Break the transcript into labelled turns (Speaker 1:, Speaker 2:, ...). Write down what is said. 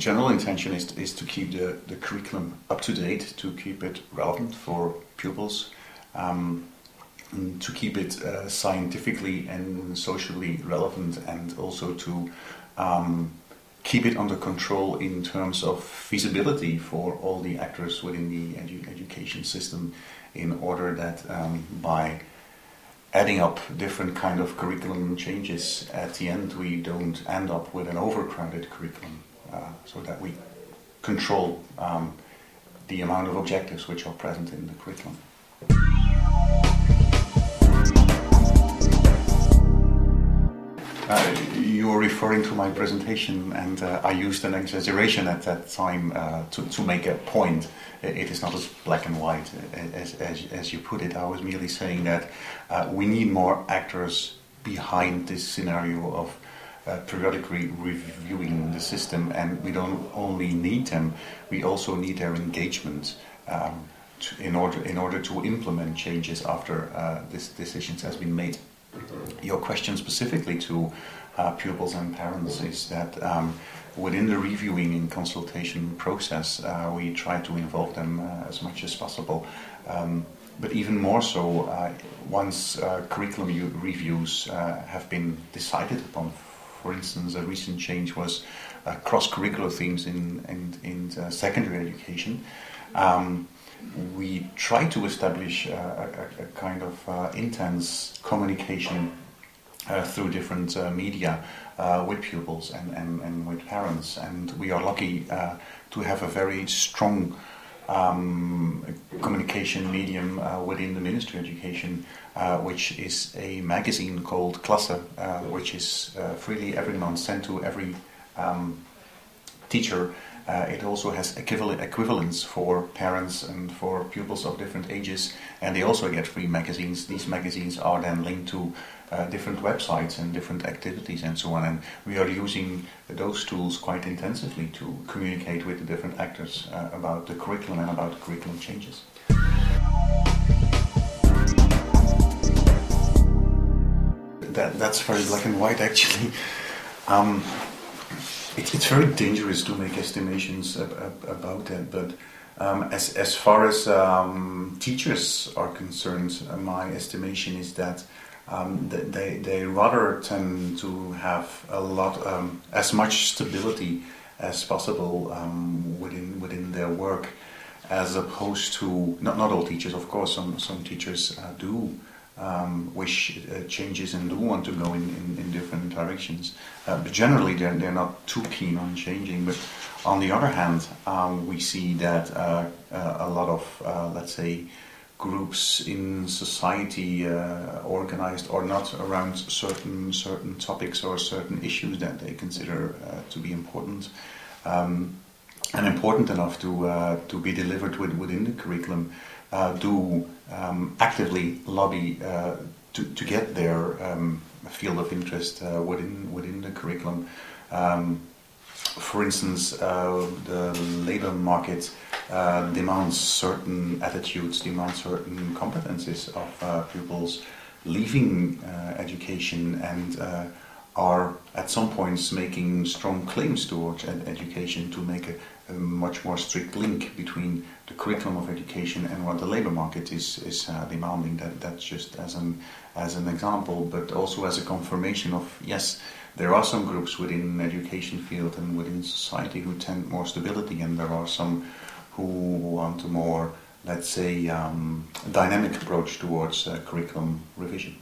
Speaker 1: general intention is to keep the curriculum up to date, to keep it relevant for pupils, to keep it scientifically and socially relevant, and also to keep it under control in terms of feasibility for all the actors within the education system, in order that by adding up different kind of curriculum changes, at the end we don't end up with an overcrowded curriculum, so that we control the amount of objectives which are present in the curriculum. You're referring to my presentation, and I used an exaggeration at that time to make a point. It is not as black and white as you put it. I was merely saying that we need more actors behind this scenario of periodically reviewing the system, and we don't only need them, we also need their engagement in order to implement changes after this decisions has been made. Your question specifically to pupils and parents is that within the reviewing and consultation process, we try to involve them as much as possible. But even more so, once curriculum reviews have been decided upon. For instance, a recent change was cross-curricular themes in secondary education. We try to establish a kind of intense communication through different media with pupils and with parents, and we are lucky to have a very strong communication medium within the Ministry of Education, which is a magazine called Klasse, which is freely every month sent to every teacher. It also has equivalents for parents and for pupils of different ages, and they also get free magazines. These magazines are then linked to different websites and different activities and so on, and we are using those tools quite intensively to communicate with the different actors about the curriculum and about the curriculum changes. That's very black and white, actually. It's very dangerous to make estimations about that, but as far as teachers are concerned, my estimation is that they rather tend to have as much stability as possible within their work, as opposed to not all teachers, of course. Some teachers do wish changes and do want to go in different directions, but generally they're not too keen on changing. But on the other hand, we see that a lot of let's say groups in society, organized or not, around certain topics or certain issues that they consider to be important and important enough to be delivered within the curriculum, do actively lobby to get their field of interest within the curriculum. For instance, the labor market demands certain attitudes, demands certain competencies of pupils leaving education, and are at some points making strong claims towards education, to make a much more strict link between the curriculum of education and what the labor market is demanding. That's just as an example, but also as a confirmation of, yes, there are some groups within education field and within society who tend more stability, and there are some who want a more, let's say, dynamic approach towards curriculum revision.